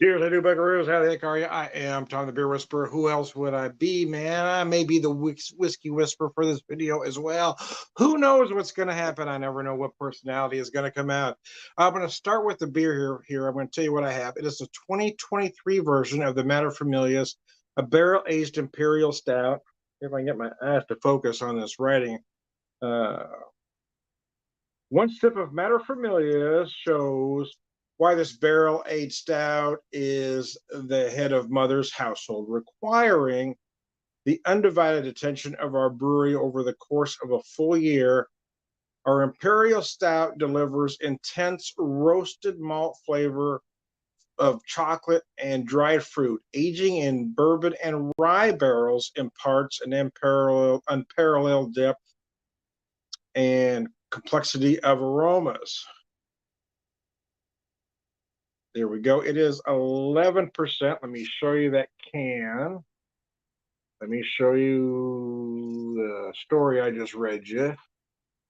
Cheers, I do buckaroos. How the heck are you? I am Tom the Beer Whisperer. Who else would I be, man? I may be the whiskey whisperer for this video as well. Who knows what's going to happen? I never know what personality is going to come out. I'm going to start with the beer here. I'm going to tell you what I have. It is the 2023 version of the Materfamilias, a barrel-aged imperial stout. If I can get my eyes to focus on this writing. Uh, One sip of Materfamilias shows why this barrel-aged stout is the head of mother's household, requiring the undivided attention of our brewery over the course of a full year. Our imperial stout delivers intense roasted malt flavor of chocolate and dried fruit. Aging in bourbon and rye barrels imparts an unparalleled depth and complexity of aromas. There we go. It is 11%. Let me show you that can. Let me show you the story I just read you.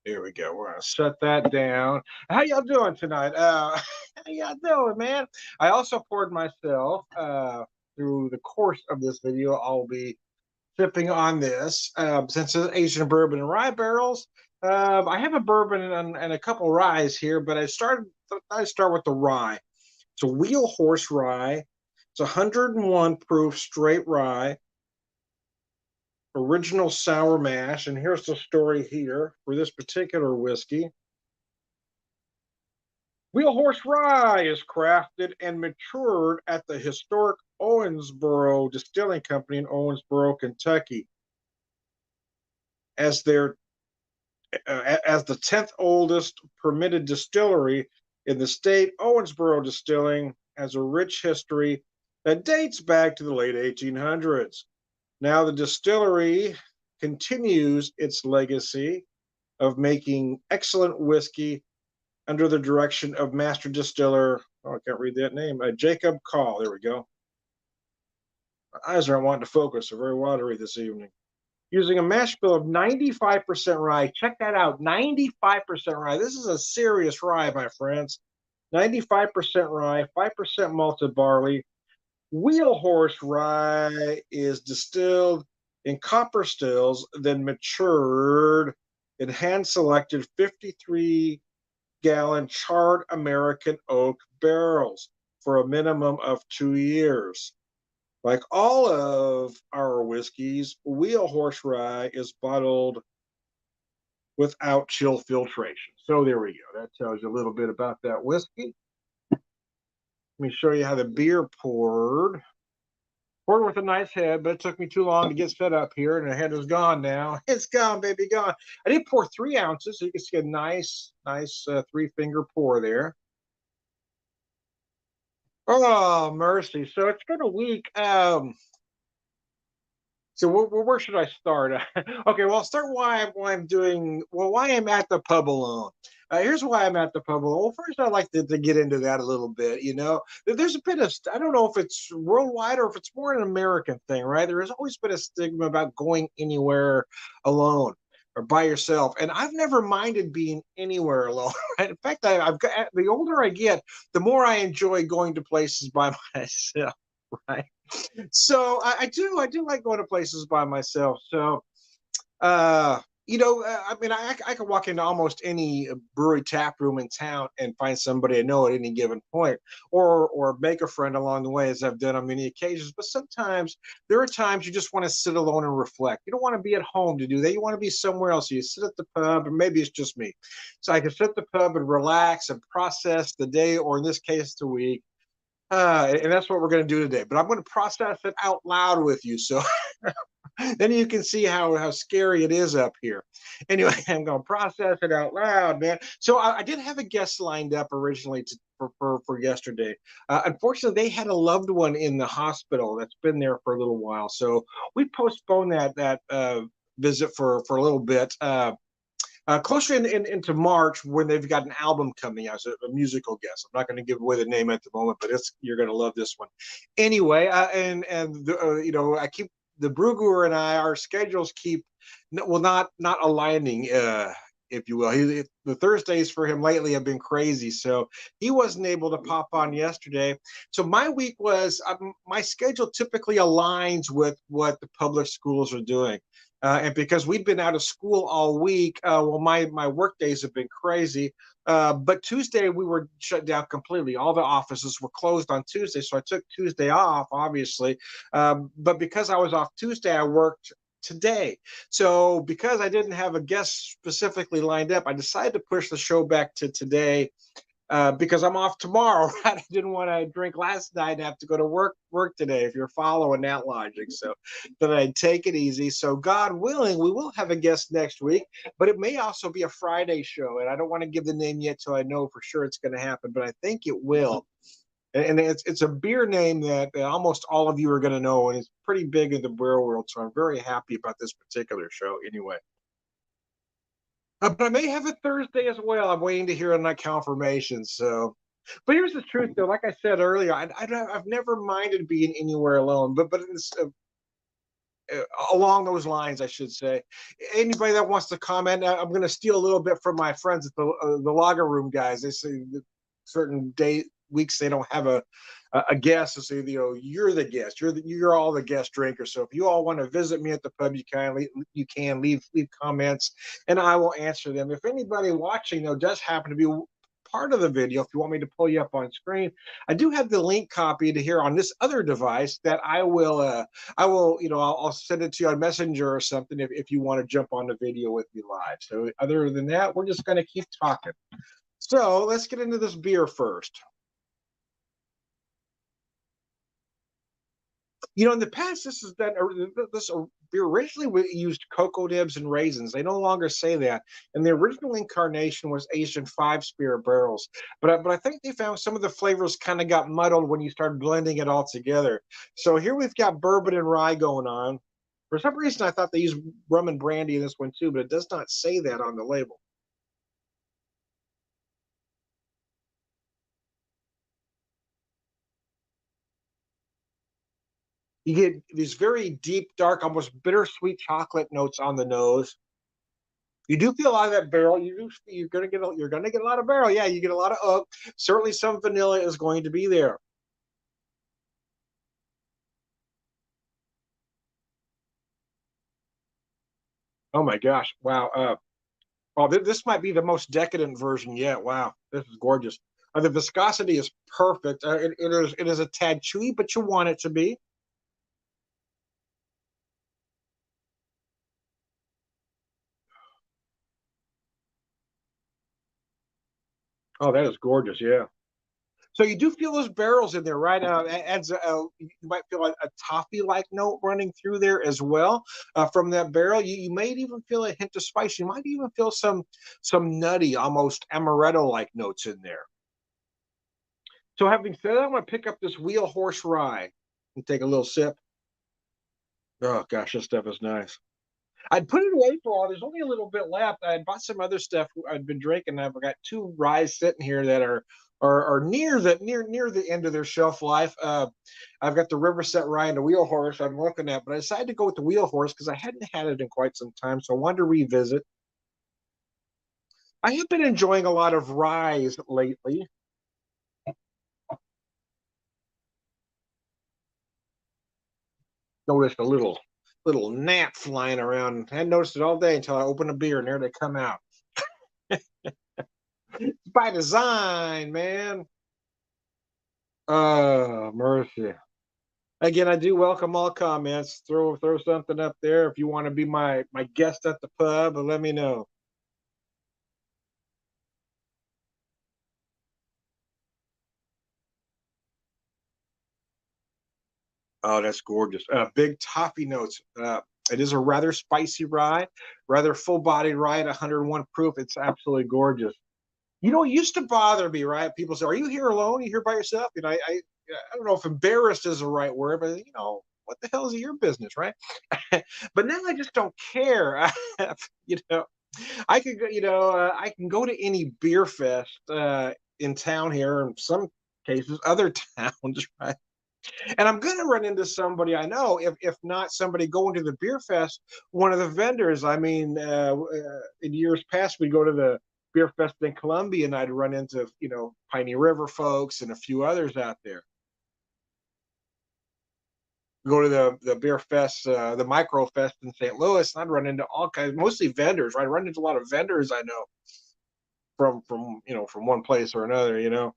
There we go. We're going to set that down. How y'all doing tonight? How y'all doing, man? I also poured myself through the course of this video. I'll be sipping on this. Since it's Asian bourbon and rye barrels, I have a bourbon and a couple ryes here, but I start with the rye. It's a wheel horse rye. It's 101 proof straight rye, original sour mash. And here's the story here for this particular whiskey. Wheel horse rye is crafted and matured at the historic Owensboro Distilling Company in Owensboro, Kentucky. As the 10th oldest permitted distillery in the state, Owensboro Distilling has a rich history that dates back to the late 1800s. Now the distillery continues its legacy of making excellent whiskey under the direction of master distiller, I can't read that name, Jacob Call. There we go. My eyes aren't wanting to focus. They're very watery this evening. Using a mash bill of 95% rye. Check that out, 95% rye. This is a serious rye, my friends. 95% rye, 5% malted barley. Wheel horse rye is distilled in copper stills, then matured in hand-selected 53-gallon charred American oak barrels for a minimum of 2 years. Like all of our whiskeys, Wheel Horse Rye is bottled without chill filtration. So there we go. That tells you a little bit about that whiskey. Let me show you how the beer poured. Poured with a nice head, but it took me too long to get set up here, and the head is gone now. It's gone, baby, gone. I did pour 3 ounces, so you can see a nice 3-finger pour there. Oh, mercy. So it's been a week. So where should I start? Okay, well, I'll start why I'm at the pub alone. Here's why I'm at the pub alone. Well, first, I'd like to get into that a little bit. You know, there's a bit of, I don't know if it's worldwide or if it's more an American thing, right? There has always been a stigma about going anywhere alone or by yourself. And I've never minded being anywhere alone. Right? In fact, I've got, the older I get, the more I enjoy going to places by myself, right? So I do like going to places by myself. So I mean, I could walk into almost any brewery tap room in town and find somebody I know at any given point, or make a friend along the way, as I've done on many occasions. But sometimes there are times you just want to sit alone and reflect. You don't want to be at home to do that. You want to be somewhere else. So you sit at the pub, or maybe it's just me. So I can sit at the pub and relax and process the day, or in this case, the week. And that's what we're going to do today. But I'm going to process it out loud with you. So then you can see how scary it is up here. Anyway, I'm going to process it out loud, man. So I did have a guest lined up originally for yesterday. Unfortunately, they had a loved one in the hospital that's been there for a little while. So we postponed that visit for a little bit. Closer into March, when they've got an album coming out, a musical guest. I'm not going to give away the name at the moment, but you're going to love this one. Anyway, I keep the Brew Guru and our schedules keep not aligning if you will. The Thursdays for him lately have been crazy, so he wasn't able to pop on yesterday. So my week was my schedule typically aligns with what the public schools are doing. And because we've been out of school all week, well, my work days have been crazy. But Tuesday we were shut down completely. All the offices were closed on Tuesday, so I took Tuesday off, obviously. But because I was off Tuesday, I worked today. So because I didn't have a guest specifically lined up, I decided to push the show back to today, because I'm off tomorrow. Right? I didn't want to drink last night and have to go to work today. If you're following that logic, so that I'd take it easy. So God willing, we will have a guest next week, but it may also be a Friday show, and I don't want to give the name yet till I know for sure it's going to happen. But I think it will. And it's a beer name that almost all of you are going to know, and it's pretty big in the beer world. So I'm very happy about this particular show. Anyway. But I may have it Thursday as well. I'm waiting to hear on that confirmation. So, but here's the truth, though. Like I said earlier, I've never minded being anywhere alone. But it's, along those lines, I should say. Anybody that wants to comment, I'm going to steal a little bit from my friends at the Lager Room guys. They say certain weeks they don't have a guest, so say, you're the guest, you're all the guest drinkers. So if you all want to visit me at the pub, you can leave comments, and I will answer them. If anybody watching though does happen to be part of the video, if you want me to pull you up on screen, I do have the link copied here on this other device that I will I'll send it to you on Messenger or something if you want to jump on the video with me live. So other than that, we're just going to keep talking. So let's get into this beer first. In the past, this beer originally used cocoa nibs and raisins. They no longer say that, and the original incarnation was aged in 5-spirit barrels. But I think they found some of the flavors kind of got muddled when you started blending it all together. So here we've got bourbon and rye going on. For some reason, I thought they used rum and brandy in this one too, but it does not say that on the label. You get these very deep, dark, almost bittersweet chocolate notes on the nose. You do feel a lot of that barrel. You're gonna get a lot of barrel. Yeah, you get a lot of oak. Certainly, some vanilla is going to be there. Oh my gosh! Wow. This might be the most decadent version yet. Wow, this is gorgeous. The viscosity is perfect. It is a tad chewy, but you want it to be. Oh, that is gorgeous. Yeah. So you do feel those barrels in there, right? Adds you might feel a toffee-like note running through there as well from that barrel. You might even feel a hint of spice. You might even feel some nutty, almost amaretto-like notes in there. So having said that, I'm going to pick up this Wheel Horse Rye and take a little sip. Oh gosh, this stuff is nice. I'd put it away for all. There's only a little bit left. I had bought some other stuff I'd been drinking. I've got 2 ryes sitting here that are near the end of their shelf life. I've got the Riverset Rye and the Wheel Horse I'm looking at, but I decided to go with the Wheel Horse because I hadn't had it in quite some time, so I wanted to revisit. I have been enjoying a lot of ryes lately. Noticed a little gnat flying around. I hadn't noticed it all day until I opened a beer, and there they come out. It's by design, man. Mercy. Again, I do welcome all comments. Throw something up there if you want to be my guest at the pub, and let me know. Oh, that's gorgeous. Big toffee notes. It is a rather spicy rye, rather full-bodied rye at 101 proof. It's absolutely gorgeous. It used to bother me, right? People say, "Are you here alone? Are you here by yourself?" I don't know if embarrassed is the right word, but what the hell is your business, right? But now I just don't care. you know, I could go, I can go to any beer fest in town here, in some cases, other towns, right? And I'm going to run into somebody I know, if not somebody going to the beer fest, one of the vendors. I mean, in years past, we'd go to the beer fest in Columbia, and I'd run into, Piney River folks and a few others out there. Go to the beer fest, the micro fest in St. Louis, and I'd run into all kinds, mostly vendors. Right? I run into a lot of vendors I know from one place or another.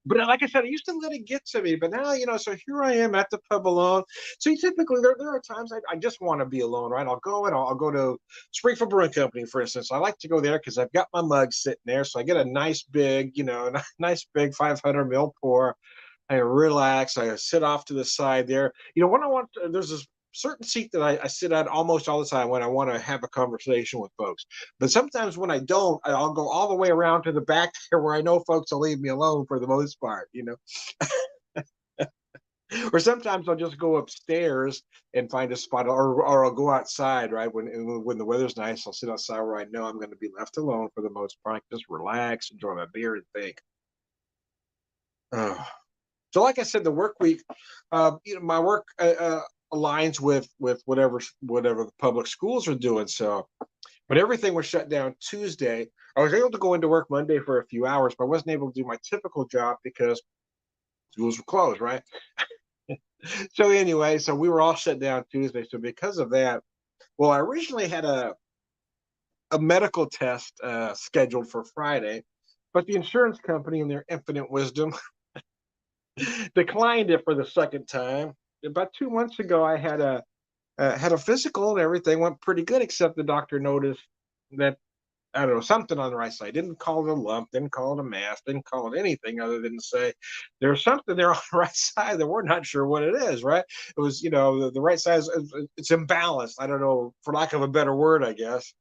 But like I said, I used to let it get to me, but now, so here I am at the pub alone. So typically there are times I just want to be alone, right? I'll go and I'll go to Springfield Brewing Company, for instance. I like to go there because I've got my mug sitting there. So I get a nice big, nice big 500 mil pour. I relax. I sit off to the side there. When I want, there's this certain seat that I sit at almost all the time when I want to have a conversation with folks. But sometimes when I don't, I'll go all the way around to the back there where I know folks will leave me alone for the most part. Or sometimes I'll just go upstairs and find a spot, or I'll go outside, right? When the weather's nice, I'll sit outside where I know I'm going to be left alone for the most part. Just relax, enjoy my beer, and think. Oh. So, like I said, the work week, my work aligns with whatever the public schools are doing. So, but everything was shut down Tuesday. I was able to go into work Monday for a few hours, but I wasn't able to do my typical job because schools were closed, right? So anyway, so we were all shut down Tuesday. So because of that, well, I originally had a medical test scheduled for Friday, but the insurance company, in their infinite wisdom, declined it for the second time. About 2 months ago, I had a physical and everything went pretty good, except the doctor noticed that, I don't know, something on the right side. Didn't call it a lump, didn't call it a mass, didn't call it anything other than to say there's something there on the right side that we're not sure what it is, right? It was, the right side it's imbalanced. I don't know, for lack of a better word, I guess.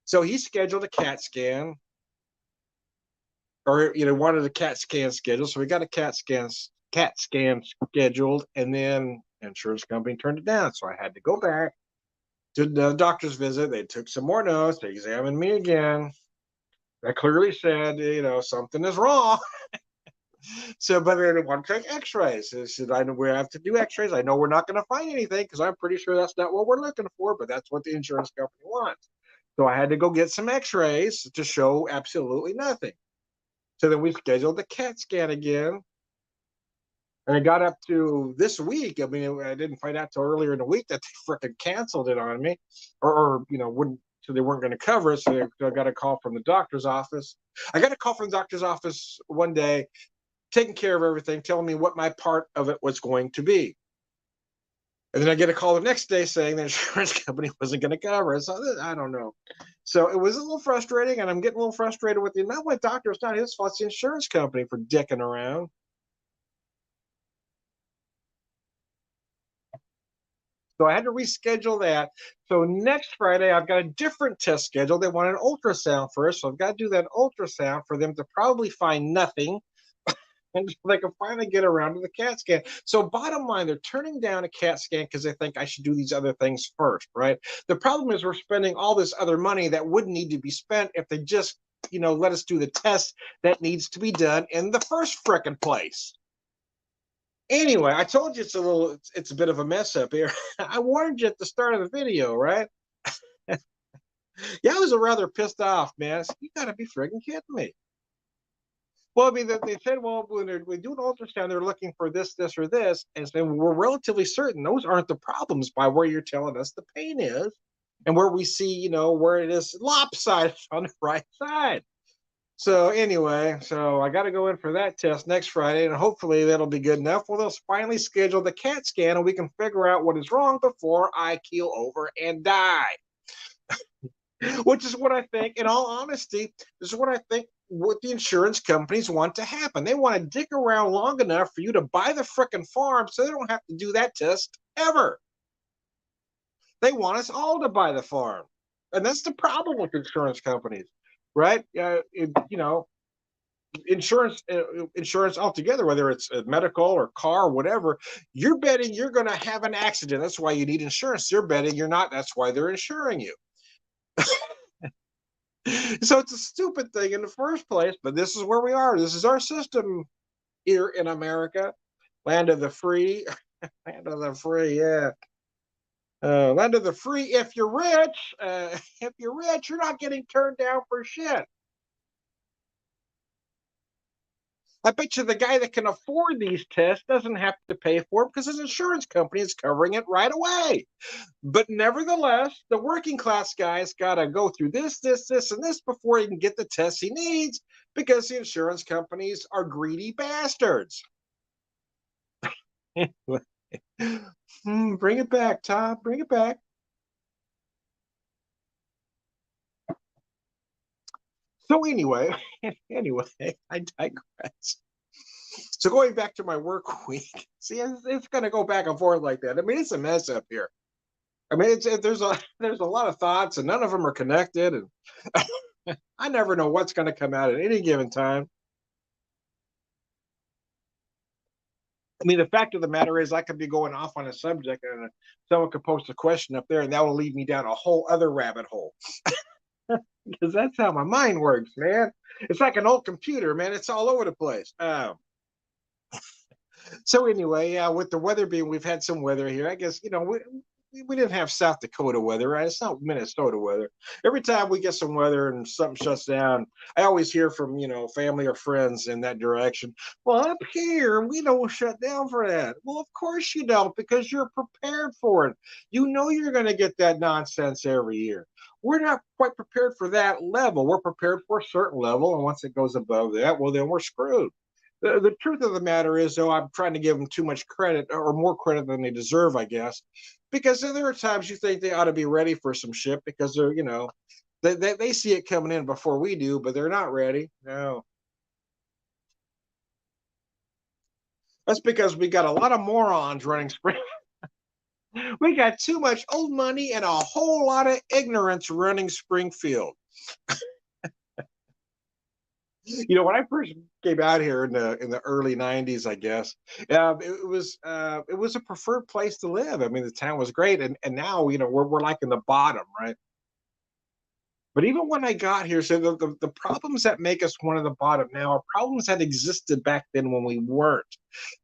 So he scheduled a CAT scan, or wanted a CAT scan scheduled. So we got a CAT scan scheduled, and then insurance company turned it down. So I had to go back to the doctor's visit. They took some more notes. They examined me again. That clearly said, something is wrong. So, but they didn't want to take X-rays. They said, I know we have to do X-rays. I know we're not going to find anything because I'm pretty sure that's not what we're looking for, but that's what the insurance company wants. So I had to go get some X-rays to show absolutely nothing. So then we scheduled the CAT scan again. And it got up to this week. I mean, I didn't find out till earlier in the week that they freaking canceled it on me, or wouldn't. So they weren't going to cover it. So I got a call from the doctor's office. I got a call from the doctor's office one day, taking care of everything, telling me what my part of it was going to be. And then I get a call the next day saying the insurance company wasn't going to cover it. So I don't know. So it was a little frustrating, and I'm getting a little frustrated with the not my doctor. It's not his fault. It's the insurance company for dicking around. So I had to reschedule that. So next Friday, I've got a different test schedule. They want an ultrasound first. So I've got to do that ultrasound for them to probably find nothing. And so they can finally get around to the CAT scan. So bottom line, they're turning down a CAT scan because they think I should do these other things first, right? The problem is we're spending all this other money that wouldn't need to be spent if they just, let us do the test that needs to be done in the first frickin' place. Anyway, I told you it's a bit of a mess up here. I warned you at the start of the video, right? Yeah, I was rather pissed off, man. You gotta be friggin' kidding me. Well, I mean, they said, well, when we do an ultrasound, they're looking for this, this, or this, and so we're relatively certain those aren't the problems by where you're telling us the pain is, and where we see, where it is lopsided on the right side. So anyway, so I got to go in for that test next Friday, and hopefully that'll be good enough. Well, they'll finally schedule the CAT scan, and we can figure out what is wrong before I keel over and die. Which is what I think, in all honesty, this is what I think what the insurance companies want to happen. They want to dick around long enough for you to buy the frickin' farm so they don't have to do that test ever. They want us all to buy the farm. And that's the problem with insurance companies, right? Insurance altogether, whether it's a medical or car or whatever, you're betting you're going to have an accident. That's why you need insurance. You're betting you're not. That's why they're insuring you. So it's a stupid thing in the first place, but this is where we are. This is our system here in America, land of the free, land of the free, yeah. Land of the free. If you're rich, if you're rich, you're not getting turned down for shit. I bet you the guy that can afford these tests doesn't have to pay for it because his insurance company is covering it right away. But nevertheless, the working class guy's got to go through this, and this before he can get the tests he needs because the insurance companies are greedy bastards. Bring it back, Tom. Bring it back. So anyway, anyway, I digress. So going back to my work week, see, it's going to go back and forth like that. I mean, it's a mess up here. I mean, there's a lot of thoughts, and none of them are connected, and I never know what's going to come out at any given time. I mean, the fact of the matter is, I could be going off on a subject, and someone could post a question up there, and that will lead me down a whole other rabbit hole. Because that's how my mind works, man. It's like an old computer, man. It's all over the place. So anyway, yeah, with the weather being, we've had some weather here. I guess we didn't have South Dakota weather, right? It's not Minnesota weather. Every time we get some weather and something shuts down, I always hear from family or friends in that direction. Well, up here we don't shut down for that. Well, of course you don't, because you're prepared for it. You know you're going to get that nonsense every year. We're not quite prepared for that level. We're prepared for a certain level, and once it goes above that, well, then we're screwed. The truth of the matter is, though, I'm trying to give them too much credit, or more credit than they deserve, I guess, because there are times you think they ought to be ready for some shit because they see it coming in before we do, but they're not ready. No, that's because we got a lot of morons running spring. We got too much old money and a whole lot of ignorance running Springfield. When I first came out here in the early '90s, I guess it was a preferred place to live. I mean, the town was great, and now we're like in the bottom, right? But even when I got here, so the problems that make us one of the bottom now are problems that existed back then when we weren't,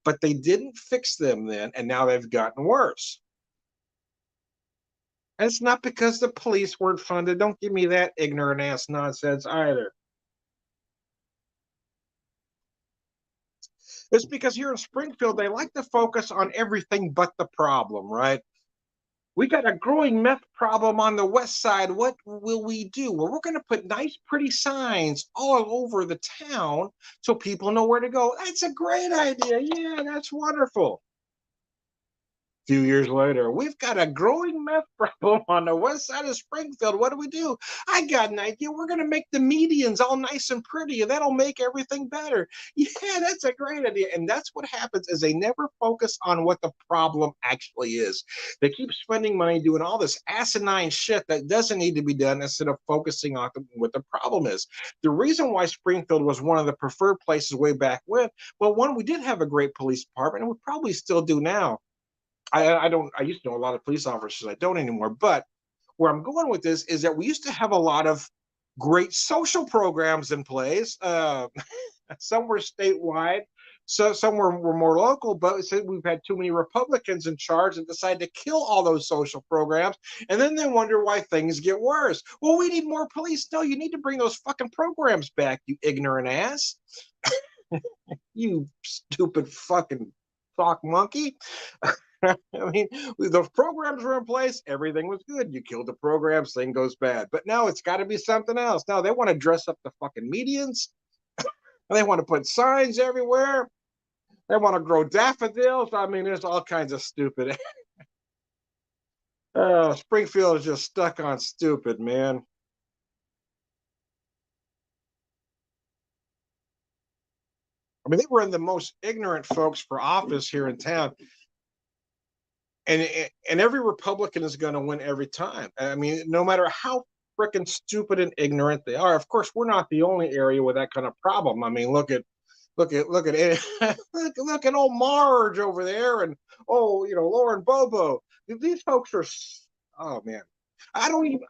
but they didn't fix them then, and now they've gotten worse. And it's not because the police weren't funded. Don't give me that ignorant ass nonsense either. It's because here in Springfield, they like to focus on everything but the problem, right? We got a growing meth problem on the west side. What will we do? Well, we're going to put nice, pretty signs all over the town so people know where to go. That's a great idea. Yeah, that's wonderful. Few years later, we've got a growing meth problem on the west side of Springfield. What do we do? I got an idea. We're going to make the medians all nice and pretty, and that'll make everything better. Yeah, that's a great idea. And that's what happens is they never focus on what the problem actually is. They keep spending money doing all this asinine shit that doesn't need to be done instead of focusing on what the problem is. The reason why Springfield was one of the preferred places way back when, well, one, we did have a great police department, and we probably still do now. I don't. I used to know a lot of police officers. I don't anymore. But where I'm going with this is that we used to have a lot of great social programs in place. Some were statewide, so some were more local. But we've had too many Republicans in charge and decided to kill all those social programs, and then they wonder why things get worse. Well, we need more police. No, you need to bring those fucking programs back, you ignorant ass. You stupid fucking sock monkey. I mean, those programs were in place, everything was good. You killed the programs, thing goes bad. But now it's got to be something else. Now they want to dress up the fucking medians. They want to put signs everywhere. They want to grow daffodils. I mean, there's all kinds of stupid. Springfield is just stuck on stupid, man. I mean, they were in the most ignorant folks for office here in town. And every Republican is going to win every time. I mean, no matter how freaking stupid and ignorant they are. Of course, we're not the only area with that kind of problem. I mean, look at it. Look at old Marge over there, and Lauren Bobo. These folks are, oh man, I don't even.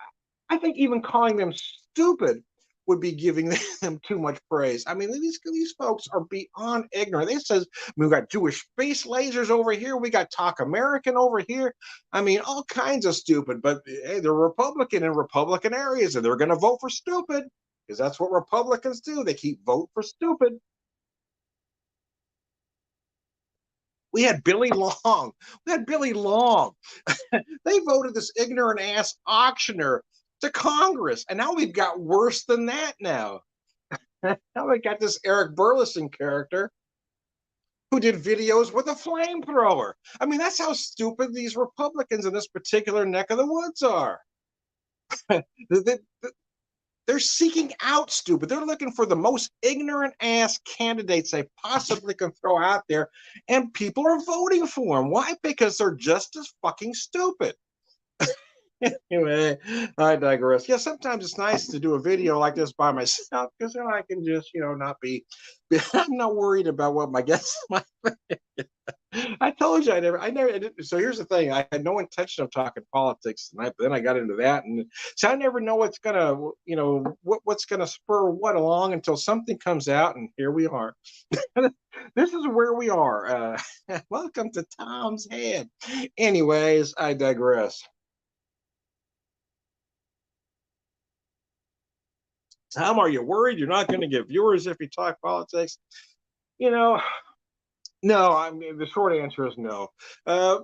I think even calling them stupid would be giving them too much praise. I mean, these folks are beyond ignorant. They says we've got Jewish space lasers over here, we got Talk American over here. I mean, all kinds of stupid. But hey, they're Republican in Republican areas, and they're going to vote for stupid because that's what Republicans do. They keep vote for stupid. We had Billy Long. We had Billy Long. They voted this ignorant ass auctioneer to Congress, and now we've got worse than that. Now we got this Eric Burleson character who did videos with a flamethrower. I mean, that's how stupid these Republicans in this particular neck of the woods are. They're seeking out stupid. They're looking for the most ignorant ass candidates they possibly can throw out there, and people are voting for them. Why? Because they're just as fucking stupid. Anyway, I digress. Yeah, sometimes it's nice to do a video like this by myself because then I can just, not be I'm not worried about what my guests might think. I told you I never. So here's the thing: I had no intention of talking politics tonight, but then I got into that, and so I never know what's gonna, what's gonna spur what along until something comes out, and here we are. This is where we are. Welcome to Tom's Head. Anyways, I digress. Tom, are you worried you're not going to get viewers if you talk politics? You know, no. I mean, the short answer is no. Uh,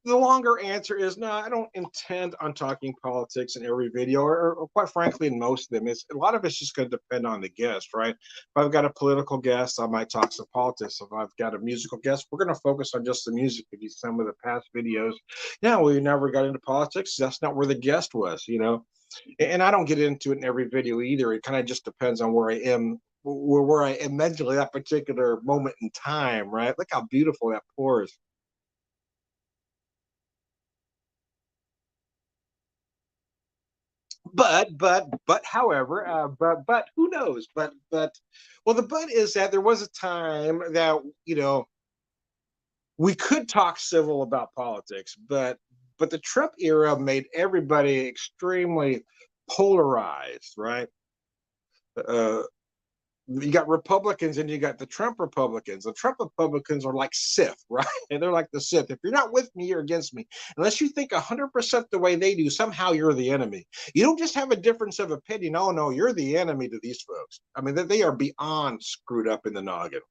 the longer answer is no. I don't intend on talking politics in every video, or quite frankly, in most of them. It's a lot of it's just going to depend on the guest, right? If I've got a political guest, I might talk some politics. If I've got a musical guest, we're going to focus on just the music. If you see some of the past videos, we never got into politics. That's not where the guest was. And I don't get into it in every video either. It kind of just depends on where I am, where I am mentally that particular moment in time, right? Look how beautiful that pours. However, but who knows? Well, the but is that there was a time that we could talk civil about politics, but the Trump era made everybody extremely polarized, right? Uh, you got Republicans and you got the Trump Republicans. The Trump Republicans are like Sith, right? And they're like the Sith. If you're not with me, you're against me. Unless you think 100% the way they do, somehow you're the enemy. You don't just have a difference of opinion. Oh, no, you're the enemy to these folks. I mean, they are beyond screwed up in the noggin.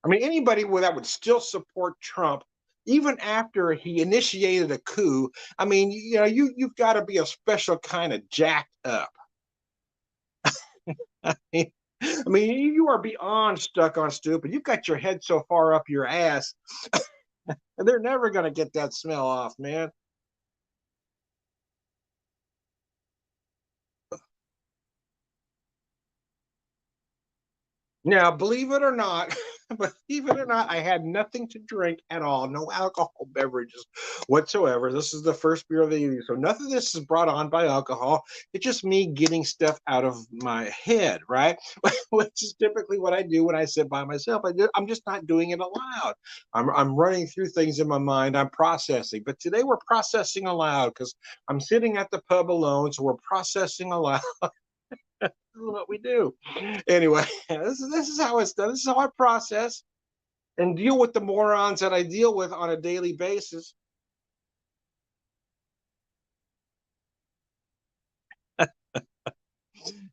I mean, anybody that would still support Trump, even after he initiated a coup, I mean, you've got to be a special kind of jacked up. I mean, you are beyond stuck on stupid. You've got your head so far up your ass, and they're never going to get that smell off, man. Now, believe it or not, believe it or not, I had nothing to drink at all. No alcohol beverages whatsoever. This is the first beer of the evening. So nothing of this is brought on by alcohol. It's just me getting stuff out of my head, right? Which is typically what I do when I sit by myself. I'm just not doing it aloud. I'm running through things in my mind. I'm processing. But today we're processing aloud because I'm sitting at the pub alone. So we're processing aloud. This is what we do. Anyway, this is how it's done. This is how I process and deal with the morons that I deal with on a daily basis. Deal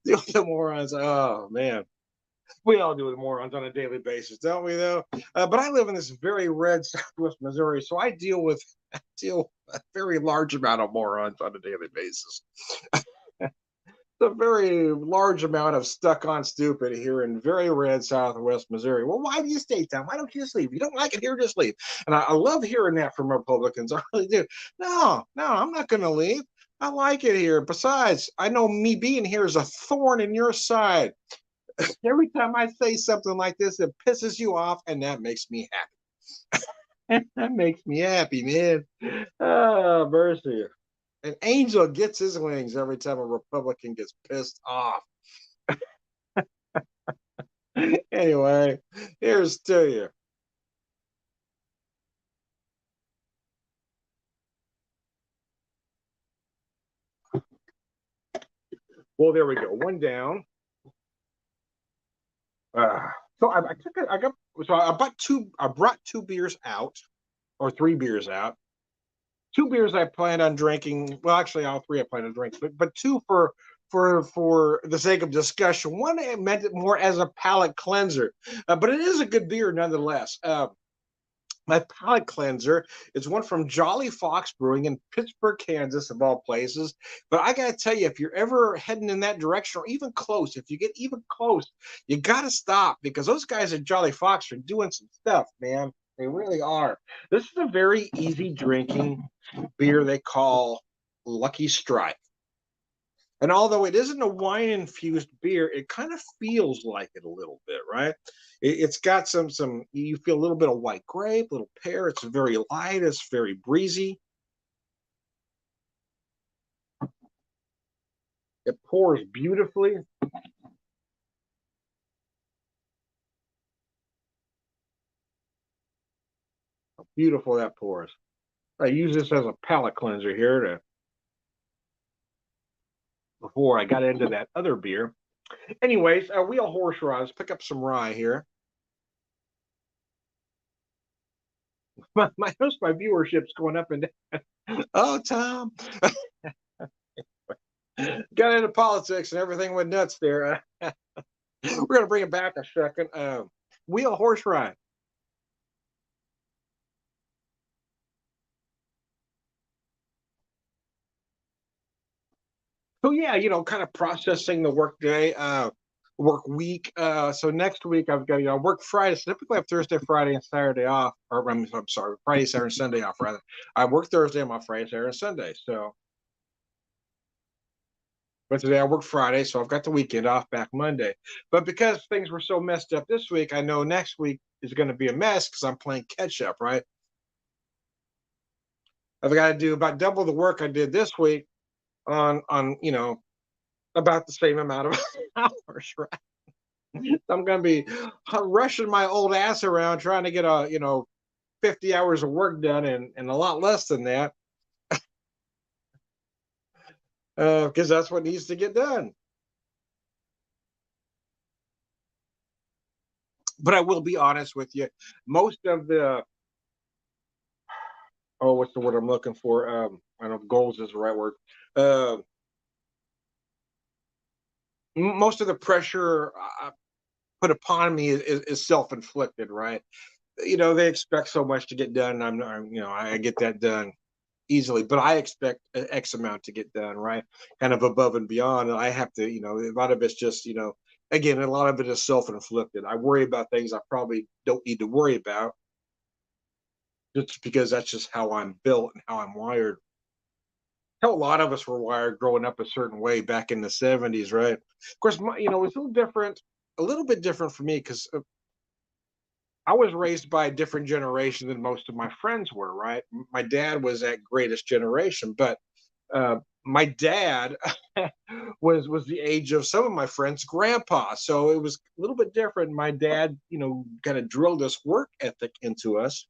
with the morons. Oh man, we all deal with morons on a daily basis, don't we? Though, but I live in this very red Southwest Missouri, so I deal with a very large amount of morons on a daily basis. A very large amount of stuck on stupid here in very red Southwest Missouri. Well, why do you stay, Tom? Why don't you just leave? You don't like it here, just leave. And I love hearing that from Republicans. I really do. No, I'm not going to leave. I like it here. Besides, I know me being here is a thorn in your side. Every time I say something like this, it pisses you off, and that makes me happy. That makes me happy, man. Oh, mercy. An angel gets his wings every time a Republican gets pissed off. Anyway, here's to you. Well, there we go. One down. Uh, so I took it. I got so I bought two. I brought two beers out, or three beers out. Two beers I planned on drinking. Well, actually, all three I planned on drinking, but two for the sake of discussion. One I meant it more as a palate cleanser, but it is a good beer nonetheless. My palate cleanser is one from Jolly Fox Brewing in Pittsburg, Kansas, of all places. But I got to tell you, if you're ever heading in that direction or even close, if you get even close, you got to stop because those guys at Jolly Fox are doing some stuff, man. They really are. This is a very easy drinking beer they call Lucky Strike. And although it isn't a wine infused beer, it kind of feels like it a little bit, right? It's got some, you feel a little bit of white grape, a little pear. It's very light, it's very breezy. It pours beautifully. Beautiful that pours. I use this as a palate cleanser here to before I got into that other beer. Anyways, wheel horse rods, pick up some rye here. My viewership's going up and down. Oh, Tom. Got into politics and everything went nuts there. We're going to bring it back a second. Wheel horse ride. So yeah, kind of processing the work day, work week. So next week I've got work Friday. So typically I have Thursday, Friday, and Saturday off. Or I'm sorry, Friday, Saturday, and Sunday off rather. I work Thursday, I'm off Friday, Saturday, and Sunday. So, but today I work Friday, so I've got the weekend off back Monday. But because things were so messed up this week, I know next week is going to be a mess because I'm playing catch up. Right? I've got to do about double the work I did this week on about the same amount of hours. Right? I'm going to be rushing my old ass around trying to get 50 hours of work done and a lot less than that because that's what needs to get done. But I will be honest with you, most of the what's the word I'm looking for? I don't know if goals is the right word. Uh, Most of the pressure put upon me is self-inflicted, right? They expect so much to get done. I get that done easily, but I expect an X amount to get done, right? Kind of above and beyond. And I have to, a lot of it's just, again, a lot of it is self inflicted. I worry about things I probably don't need to worry about just because that's just how I'm built and how I'm wired. How a lot of us were wired growing up a certain way back in the 70s, right? Of course, it's a little bit different for me because I was raised by a different generation than most of my friends were, right? My dad was that greatest generation, but my dad was the age of some of my friends' grandpa, so it was a little bit different. My dad, kind of drilled this work ethic into us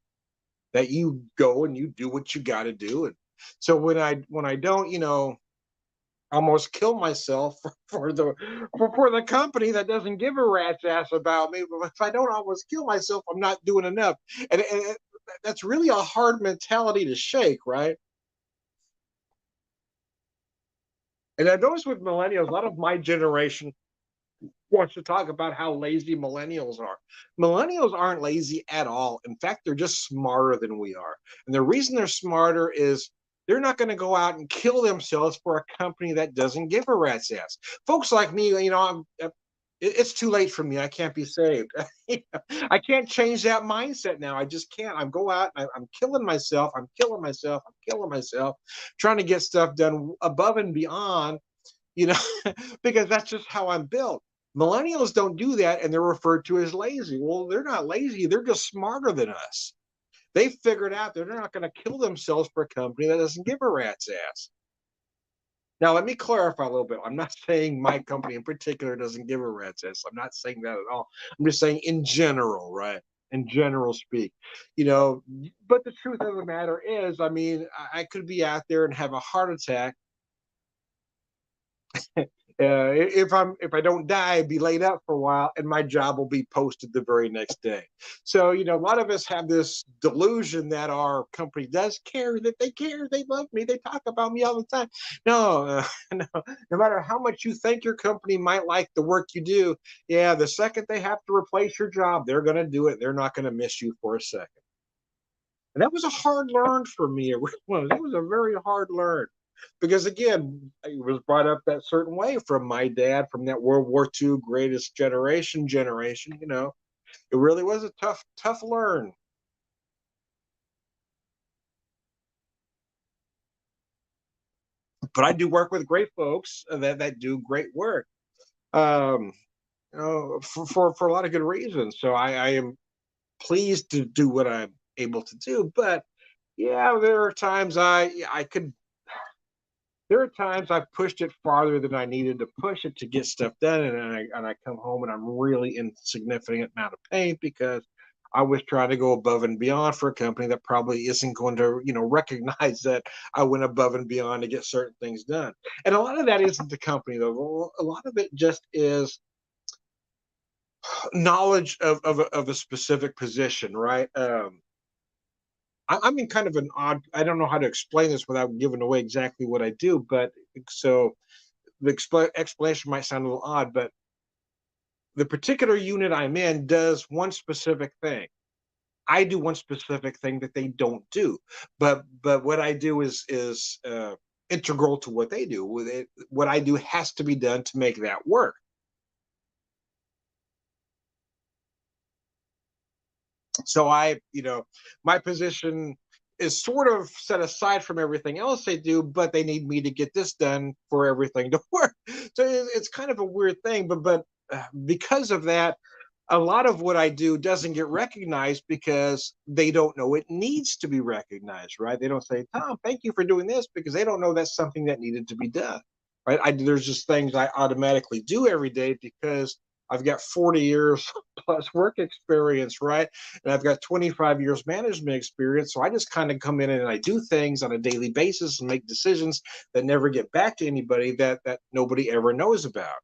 that you go and you do what you got to do, and so when I don't, almost kill myself for the company that doesn't give a rat's ass about me. But if I don't almost kill myself, I'm not doing enough, and that's really a hard mentality to shake, right? And I noticed with millennials, a lot of my generation wants to talk about how lazy millennials are. Millennials aren't lazy at all. In fact, they're just smarter than we are. And the reason they're smarter is they're not going to go out and kill themselves for a company that doesn't give a rat's ass. Folks like me, it's too late for me. I can't be saved. I can't change that mindset now. I just can't. I'm go out. I'm killing myself. I'm killing myself. I'm killing myself, trying to get stuff done above and beyond you know, because that's just how I'm built. Millennials don't do that and they're referred to as lazy. Well, they're not lazy, they're just smarter than us. They figured out that they're not going to kill themselves for a company that doesn't give a rat's ass. Now, let me clarify a little bit. I'm not saying my company in particular doesn't give a rat's ass. I'm not saying that at all. I'm just saying in general, right? In general speak, but the truth of the matter is, I mean, I could be out there and have a heart attack If I don't die, I'd be laid up for a while, and my job will be posted the very next day. So a lot of us have this delusion that our company does care, that they care, they love me, they talk about me all the time. No, no. No matter how much you think your company might like the work you do, yeah, the second they have to replace your job, they're going to do it. They're not going to miss you for a second. And that was a hard learn for me. It was a very hard learn because again, I was brought up that certain way from my dad, from that World War II greatest generation. It really was a tough learn. But I do work with great folks that do great work. Um, for a lot of good reasons. So I am pleased to do what I'm able to do. But yeah, there are times I've pushed it farther than I needed to push it to get stuff done, and I come home and I'm really in significant amount of pain because I was trying to go above and beyond for a company that probably isn't going to, recognize that I went above and beyond to get certain things done. And a lot of that isn't the company though. A lot of it just is knowledge of a specific position, right? I'm in kind of an odd. I don't know how to explain this without giving away exactly what I do, but so the explanation might sound a little odd, but the particular unit I'm in does one specific thing. I do one specific thing that they don't do, but what I do is integral to what they do. With it, what I do has to be done to make that work. So my position is sort of set aside from everything else they do, but they need me to get this done for everything to work. So it's kind of a weird thing, but because of that, a lot of what I do doesn't get recognized because they don't know it needs to be recognized, right? They don't say, Tom, thank you for doing this, because they don't know that's something that needed to be done, right? There's just things I automatically do every day because I've got 40 years plus work experience, right? And I've got 25 years management experience. So I just kind of come in and I do things on a daily basis and make decisions that never get back to anybody that nobody ever knows about.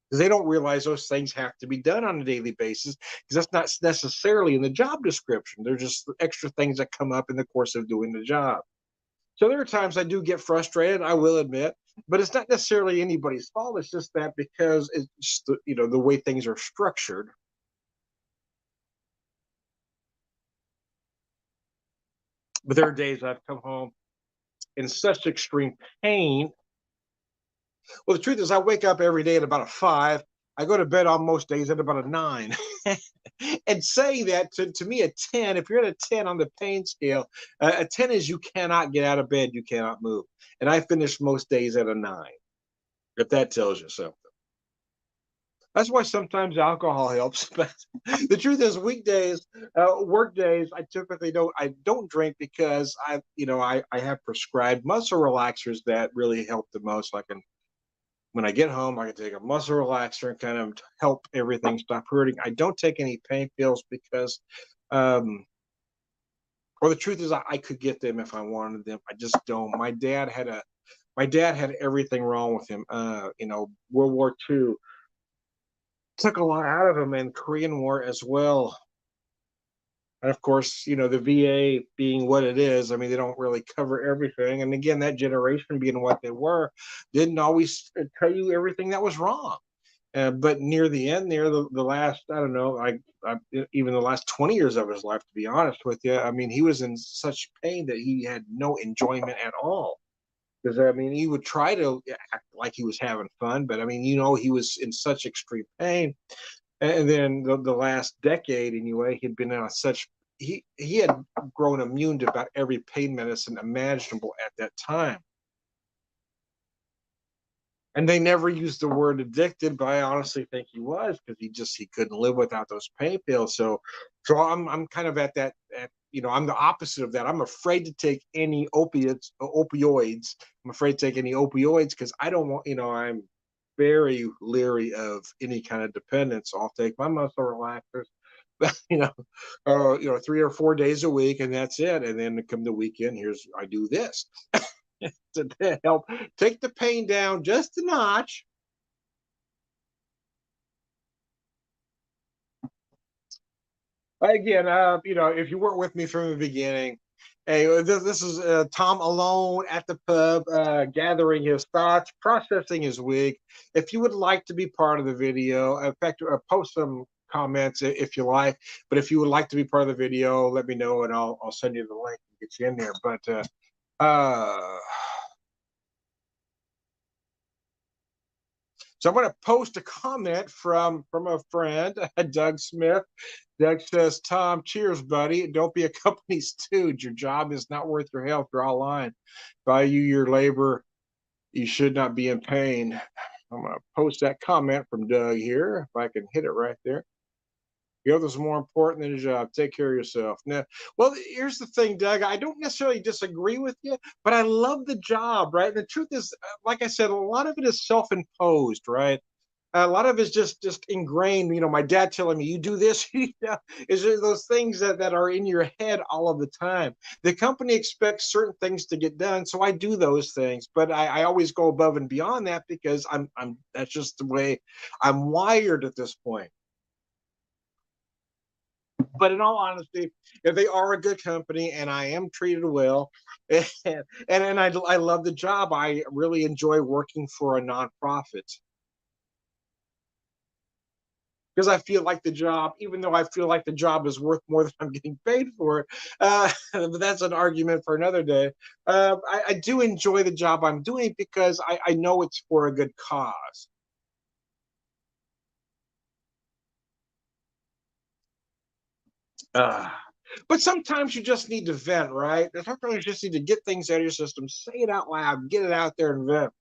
Because they don't realize those things have to be done on a daily basis because that's not necessarily in the job description. They're just extra things that come up in the course of doing the job. So there are times I do get frustrated, I will admit, but it's not necessarily anybody's fault. It's just that because it's just the way things are structured. But there are days I've come home in such extreme pain. Well, the truth is, I wake up every day at about a 5. I go to bed on most days at about a 9. And saying that to me, a 10, if you're at a 10 on the pain scale, a 10 is you cannot get out of bed, you cannot move. And I finish most days at a 9, if that tells you something. That's why sometimes alcohol helps. But the truth is, weekdays, work days, I don't drink because I have prescribed muscle relaxers that really help the most. Like when I get home, I can take a muscle relaxer and kind of help everything stop hurting. I don't take any pain pills because, um, or the truth is, I could get them if I wanted them. I just don't. My dad had everything wrong with him. World War II took a lot out of him, and Korean War as well. And of course, the VA being what it is, I mean, they don't really cover everything. And again, that generation being what they were, didn't always tell you everything that was wrong. But near the end, near the last, I don't know, even the last 20 years of his life, to be honest with you, I mean, he was in such pain that he had no enjoyment at all. Because I mean, he would try to act like he was having fun, but I mean, he was in such extreme pain. And then the last decade, anyway, he'd been on such he had grown immune to about every pain medicine imaginable at that time. And they never used the word addicted, but I honestly think he was because he couldn't live without those pain pills. So I'm kind of at that I'm the opposite of that. I'm afraid to take any opioids. I'm afraid to take any opioids because I don't want I'm very leery of any kind of dependence. So I'll take my muscle relaxers, you know, 3 or 4 days a week, and that's it. And then come the weekend, I do this. to help take the pain down just a notch. Again, if you weren't with me from the beginning, hey, this is Tom alone at the pub, gathering his thoughts, processing his week. If you would like to be part of the video, in fact, post some comments if you like. But if you would like to be part of the video, let me know and I'll send you the link and get you in there. But so I'm going to post a comment from a friend, Doug Smith. Doug says, "Tom, cheers, buddy. Don't be a company stooge. Your job is not worth your health. Draw a line. Value your labor. You should not be in pain." I'm going to post that comment from Doug here, if I can hit it right there. Health is more important than a job. Take care of yourself. Now, well, here's the thing, Doug. I don't necessarily disagree with you, but I love the job, right? And the truth is, like I said, a lot of it is self-imposed, right? A lot of it's just ingrained. My dad telling me, "You do this," is those things that are in your head all of the time. The company expects certain things to get done, so I do those things. But I always go above and beyond that because I'm that's just the way I'm wired at this point. But in all honesty, if they are a good company and I am treated well, and I love the job, I really enjoy working for a nonprofit because I feel like the job, even though I feel like the job is worth more than I'm getting paid for it. But that's an argument for another day. I do enjoy the job I'm doing because I know it's for a good cause. Uh, but sometimes you just need to vent, right? Sometimes you just need to get things out of your system, say it out loud, get it out there and vent.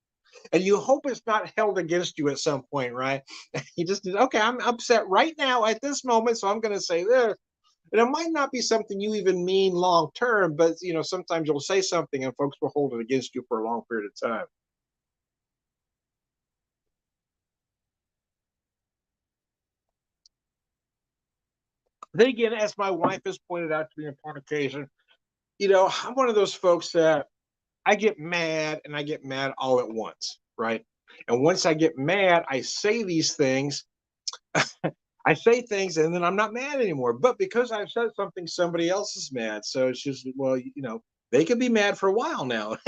And you hope it's not held against you at some point, right? You just, okay, I'm upset right now at this moment, so I'm going to say this. And it might not be something you even mean long term, but sometimes you'll say something and folks will hold it against you for a long period of time. Then again, as my wife has pointed out to me upon occasion, I'm one of those folks that I get mad and I get mad all at once, right? And once I get mad, I say these things. I say things and then I'm not mad anymore. But because I've said something, somebody else is mad. So it's just, well, they could be mad for a while now.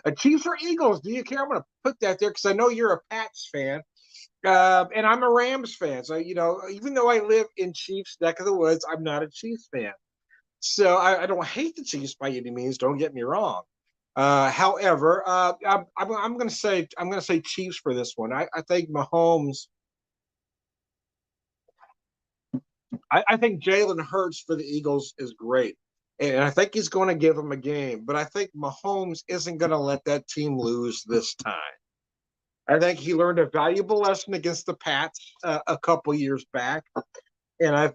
A Chiefs or Eagles, do you care? I'm going to put that there because I know you're a Pats fan. And I'm a Rams fan. So, even though I live in Chiefs neck of the woods, I'm not a Chiefs fan. So I don't hate the Chiefs by any means. Don't get me wrong. However, I'm going to say Chiefs for this one. I think Mahomes. I think Jalen Hurts for the Eagles is great, and I think he's going to give them a game. But I think Mahomes isn't going to let that team lose this time. I think he learned a valuable lesson against the Pats a couple years back, and I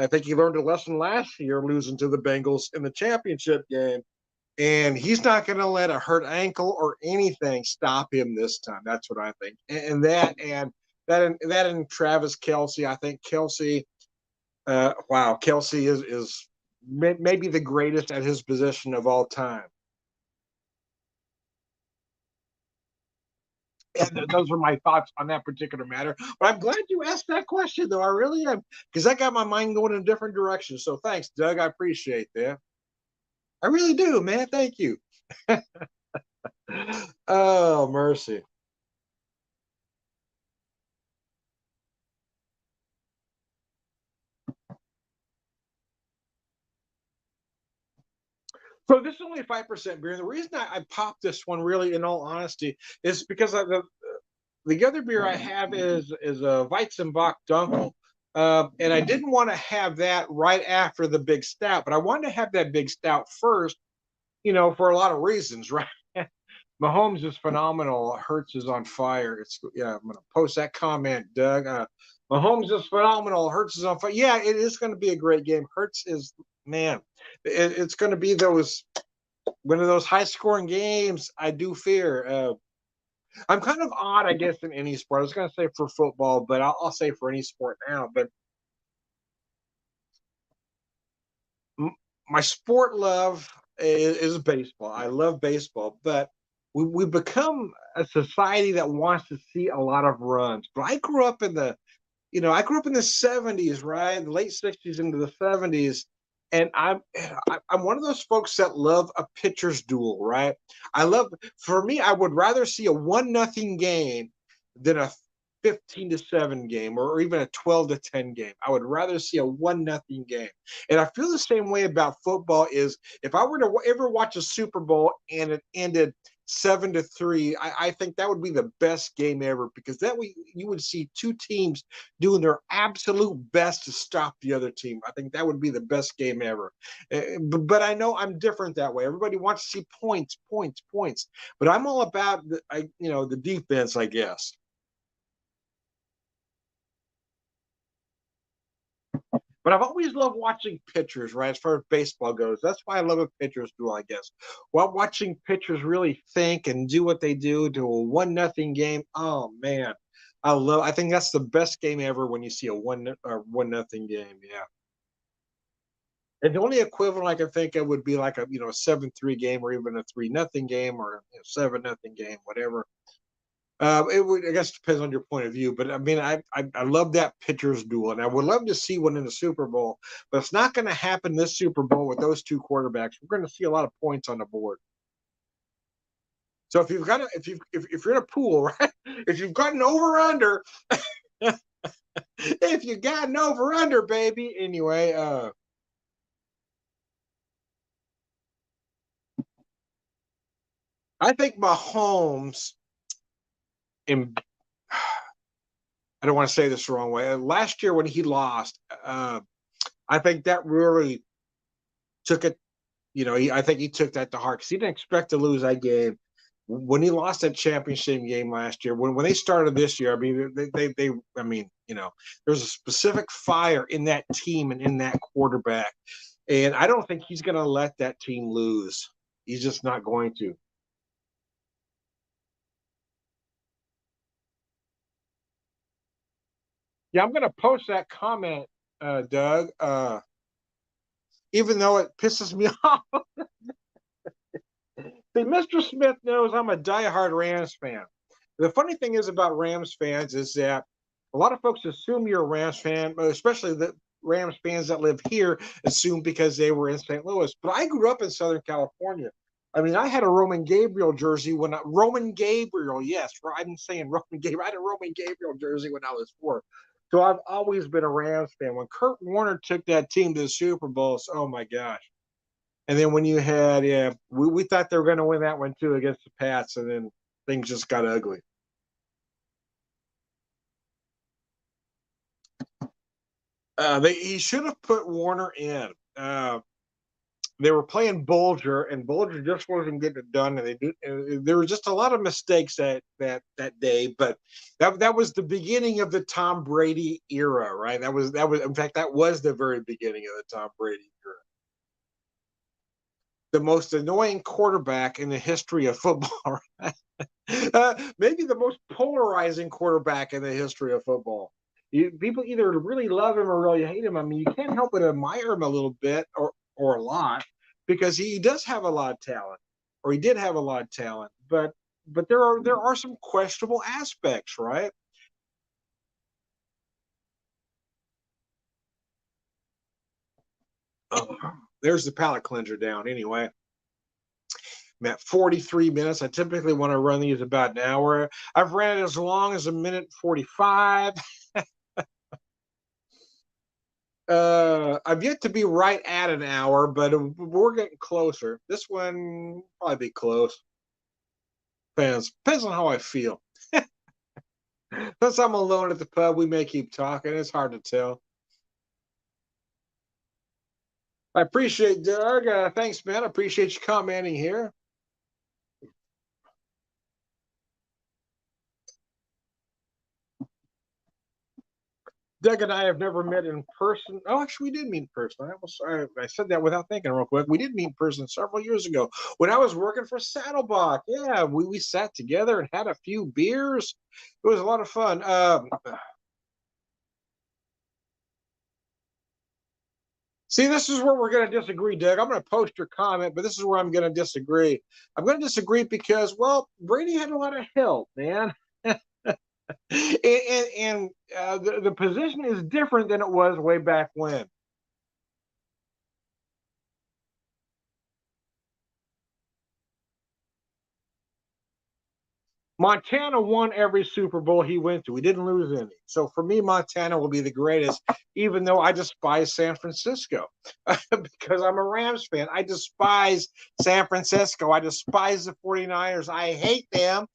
think he learned a lesson last year losing to the Bengals in the championship game. And he's not going to let a hurt ankle or anything stop him this time. That's what I think. And Travis Kelce. I think Kelce. Wow, Kelce is maybe the greatest at his position of all time. And those are my thoughts on that particular matter. But I'm glad you asked that question, though. I really am, because that got my mind going in a different direction. So thanks, Doug. I appreciate that. I really do, man. Thank you. Oh, mercy. So this is only 5% beer. The reason I popped this one, really, in all honesty, is because the other beer I have is a Weizenbock Dunkel. And I didn't want to have that right after the big stout, but I wanted to have that big stout first, for a lot of reasons, right? Mahomes is phenomenal. Hurts is on fire. I'm gonna post that comment, Doug. Mahomes is phenomenal. Hurts is on fire. Yeah, it is going to be a great game. Hurts is, man. It's going to be one of those high scoring games. I do fear. I'm kind of odd, I guess, in any sport. I was going to say for football, but I'll say for any sport now. But my sport love is baseball. I love baseball, but we become a society that wants to see a lot of runs. But I grew up in the I grew up in the 70s, right? The late 60s into the 70s. And I'm one of those folks that love a pitcher's duel, right? For me, I would rather see a 1-0 game than a 15-7 game or even a 12-10 game. I would rather see a 1-0 game. And I feel the same way about football is if I were to ever watch a Super Bowl and it ended 7-3, I think that would be the best game ever because that way you would see two teams doing their absolute best to stop the other team. I think that would be the best game ever. But I know I'm different that way. Everybody wants to see points, points, points. But I'm all about the defense, I guess. But I've always loved watching pitchers, right? As far as baseball goes, that's why I love a pitcher's duel, I guess. While watching pitchers really think and do what they do to a 1-0 game, oh man, I think that's the best game ever when you see a 1-0 game. Yeah. And the only equivalent I can think of would be like a 7-3 game or even a 3-0 game or 7-0 game, whatever. It would, I guess, depends on your point of view, but I mean, I love that pitchers duel, and I would love to see one in the Super Bowl, but it's not going to happen this Super Bowl with those two quarterbacks. We're going to see a lot of points on the board. So if you've got a, if you're in a pool, right? If you've got an over under, if you got an over under, baby. Anyway, I think Mahomes in I don't want to say this the wrong way. Last year when he lost, I think that really took it. I think he took that to heart because he didn't expect to lose that game. When he lost that championship game last year, when they started this year, I mean, I mean, there's a specific fire in that team and in that quarterback, and I don't think he's going to let that team lose. He's just not going to. Yeah, I'm going to post that comment, Doug. Even though it pisses me off. See, Mr. Smith knows I'm a diehard Rams fan. The funny thing is about Rams fans is that a lot of folks assume you're a Rams fan, especially the Rams fans that live here assume because they were in St. Louis. But I grew up in Southern California. I mean, I had a Roman Gabriel jersey Roman Gabriel, yes, I'm saying Roman Gabriel. I had a Roman Gabriel jersey when I was 4. So I've always been a Rams fan. When Kurt Warner took that team to the Super Bowls, oh my gosh. And then when you had, yeah, we thought they were going to win that one too against the Pats, and then things just got ugly. He should have put Warner in. They were playing Bulger, and Bulger just wasn't getting it done. There were just a lot of mistakes that day. But that was the beginning of the Tom Brady era, right? That was in fact that was the very beginning of the Tom Brady era. The most annoying quarterback in the history of football. Maybe the most polarizing quarterback in the history of football. People either really love him or really hate him. I mean, you can't help but admire him a little bit or a lot because he does have a lot of talent, or he did have a lot of talent. But there are some questionable aspects, right? Oh, there's the palate cleanser down. Anyway, I'm at 43 minutes. I typically want to run these about an hour. I've ran it as long as a minute 45. I've yet to be right at an hour, but we're getting closer. This one probably be close. Depends on how I feel. Since I'm alone at the pub, we may keep talking. It's hard to tell. I appreciate Doug. Thanks, man. I appreciate you commenting here. Doug and I have never met in person. Oh, actually, we did meet in person. I said that without thinking real quick. We did meet in person several years ago when I was working for Saddlebach. Yeah, we sat together and had a few beers. It was a lot of fun. See, this is where we're going to disagree, Doug. I'm going to post your comment, but this is where I'm going to disagree. I'm going to disagree because, well, Brady had a lot of help, man. And the position is different than it was way back when. Montana won every Super Bowl he went to. He didn't lose any. So for me, Montana will be the greatest, even though I despise San Francisco because I'm a Rams fan. I despise San Francisco. I despise the 49ers. I hate them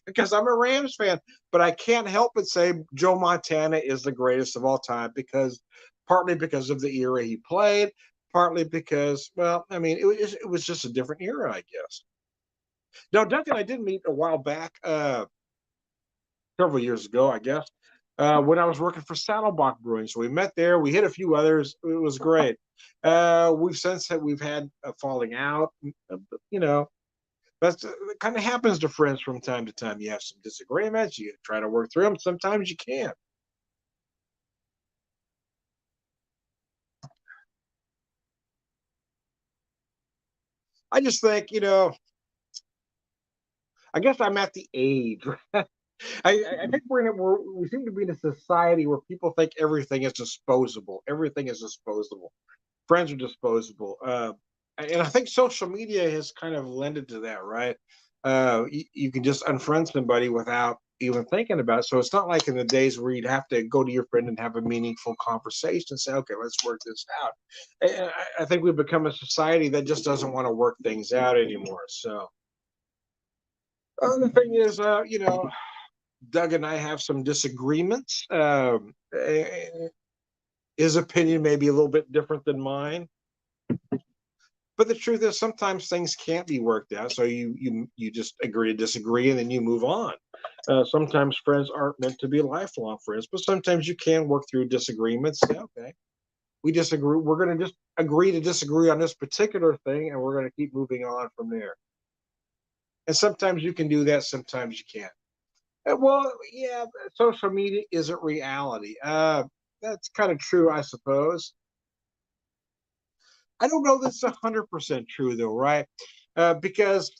because I'm a Rams fan. But I can't help but say Joe Montana is the greatest of all time because partly because of the era he played, partly because, well, I mean, it was just a different era, I guess. Now, Duncan, I did meet a while back, several years ago, I guess, when I was working for Saddlebach Brewing. So we met there. We hit a few others. It was great. We've since we've had a falling out. You know, that's it kind of happens to friends from time to time. You have some disagreements. You try to work through them. Sometimes you can't. I just think, I guess I'm at the age. I think we seem to be in a society where people think everything is disposable. Everything is disposable. Friends are disposable. And I think social media has kind of lended to that, right? You can just unfriend somebody without even thinking about it. So it's not like in the days where you'd have to go to your friend and have a meaningful conversation and say, okay, let's work this out. And I think we've become a society that just doesn't want to work things out anymore. So the thing is, Doug and I have some disagreements. His opinion may be a little bit different than mine. But the truth is, sometimes things can't be worked out. So you just agree to disagree, and then you move on. Sometimes friends aren't meant to be lifelong friends, but sometimes you can work through disagreements. Say, okay, we disagree. We're going to just agree to disagree on this particular thing, and we're going to keep moving on from there. And sometimes you can do that. Sometimes you can't. Well, yeah, social media isn't reality. That's kind of true, I suppose. I don't know that's 100% true, though, right? Because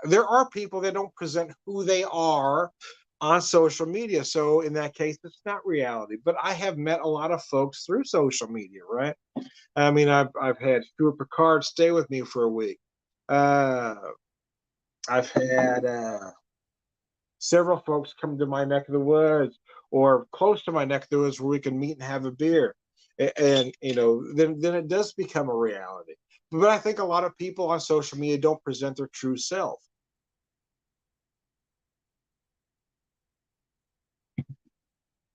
there are people that don't present who they are on social media. So in that case, it's not reality. But I have met a lot of folks through social media, right? I mean, I've had Stuart Picard stay with me for a week. Uh, I've had several folks come to my neck of the woods or close to my neck of the woods where we can meet and have a beer. And then it does become a reality. But I think a lot of people on social media don't present their true self.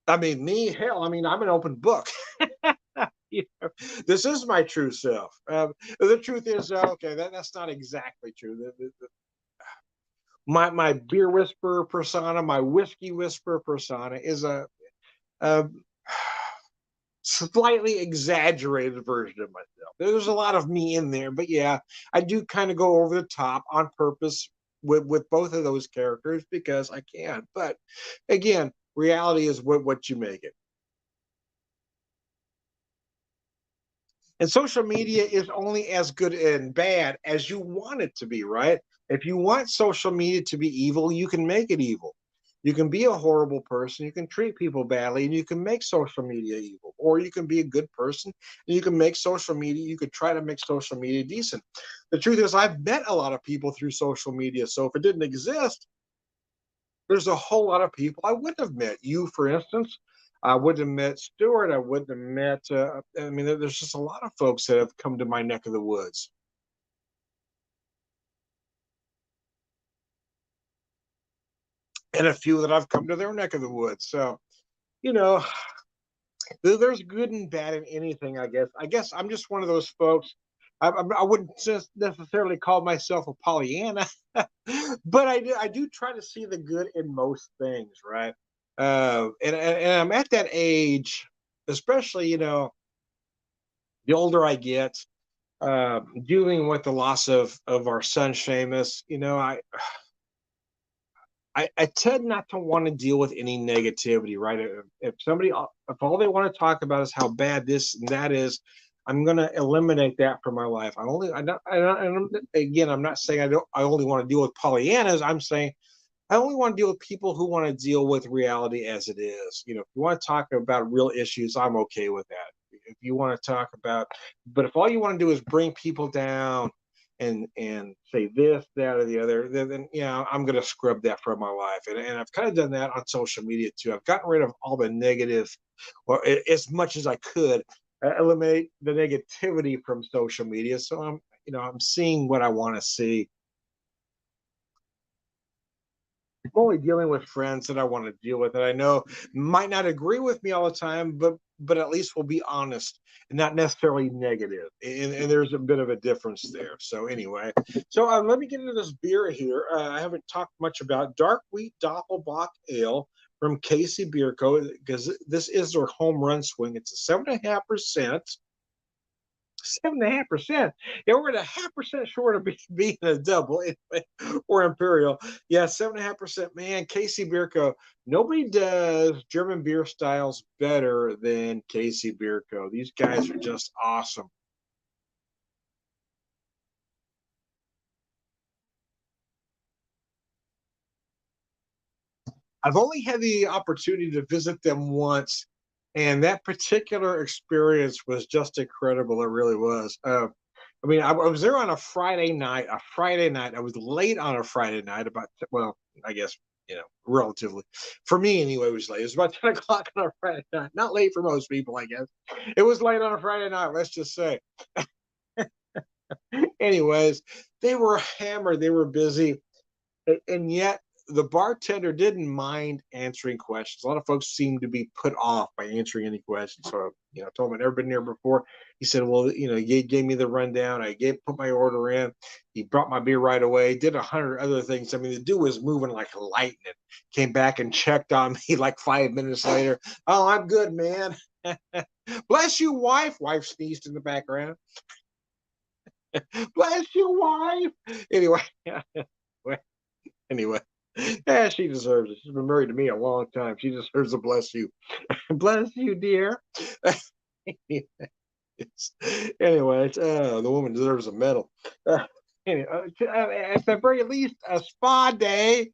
I mean, me, hell, I mean, I'm an open book. you this is my true self. The truth is, okay, that's not exactly true. My beer whisperer persona, my whiskey whisperer persona is a slightly exaggerated version of myself. There's a lot of me in there, but yeah, I do kind of go over the top on purpose with both of those characters because I can. But again, reality is what you make it. And social media is only as good and bad as you want it to be, right? If you want social media to be evil, you can make it evil. You can be a horrible person, you can treat people badly, and you can make social media evil. Or you can be a good person and you can make social media, you could try to make social media decent. The truth is, I've met a lot of people through social media. So if it didn't exist, there's a whole lot of people I wouldn't have met. You, for instance, I wouldn't have met Stuart. I wouldn't have met. I mean, there's just a lot of folks that have come to my neck of the woods, and a few that I've come to their neck of the woods. So, you know, there's good and bad in anything. I guess I'm just one of those folks. I wouldn't just necessarily call myself a Pollyanna, but I do try to see the good in most things, right? And I'm at that age, especially the older I get, dealing with the loss of our son Seamus. I tend not to want to deal with any negativity, right? If all they want to talk about is how bad this and that is, I'm going to eliminate that from my life. Again, I'm not saying I only want to deal with Pollyannas. I'm saying I only want to deal with people who want to deal with reality as it is. If you want to talk about real issues, I'm okay with that. If you want to talk about, but if all you want to do is bring people down and say this, that, or the other, then I'm going to scrub that from my life. And I've kind of done that on social media too. I've gotten rid of all the negative, or as much as I could, eliminate the negativity from social media. So I'm seeing what I want to see. I'm only dealing with friends that I want to deal with, that I know might not agree with me all the time, but at least will be honest and not necessarily negative. And there's a bit of a difference there. So anyway, let me get into this beer here. I haven't talked much about Dark Wheat Doppelbock Ale from Casey Beer Co. because this is their home run swing. It's a 7.5%. 7.5%. Yeah, we're at a 0.5% short of being a double anyway, or imperial. Yeah, 7.5%. Man, Casey Beer Co. Nobody does German beer styles better than Casey Beer Co. These guys are just awesome. I've only had the opportunity to visit them once, and that particular experience was just incredible. It really was. I mean, I was there on a Friday night. I was late on a Friday night, well, I guess, relatively. For me, anyway, it was late. It was about 10 o'clock on a Friday night. Not late for most people, I guess. It was late on a Friday night, let's just say. Anyways, they were hammered. They were busy. And yet the bartender didn't mind answering questions. A lot of folks seem to be put off by answering any questions. So, I told him I'd never been there before. He said, well, he gave me the rundown. Put my order in. He brought my beer right away, did 100 other things. I mean, the dude was moving like lightning. Came back and checked on me like 5 minutes later. Oh, I'm good, man. Bless you, wife. Wife sneezed in the background. Bless you, wife. Anyway. Anyway, yeah, she deserves it. She's been married to me a long time. She deserves a bless you. Bless you, dear. Anyways, the woman deserves a medal. Anyway, at the very least, a spa day.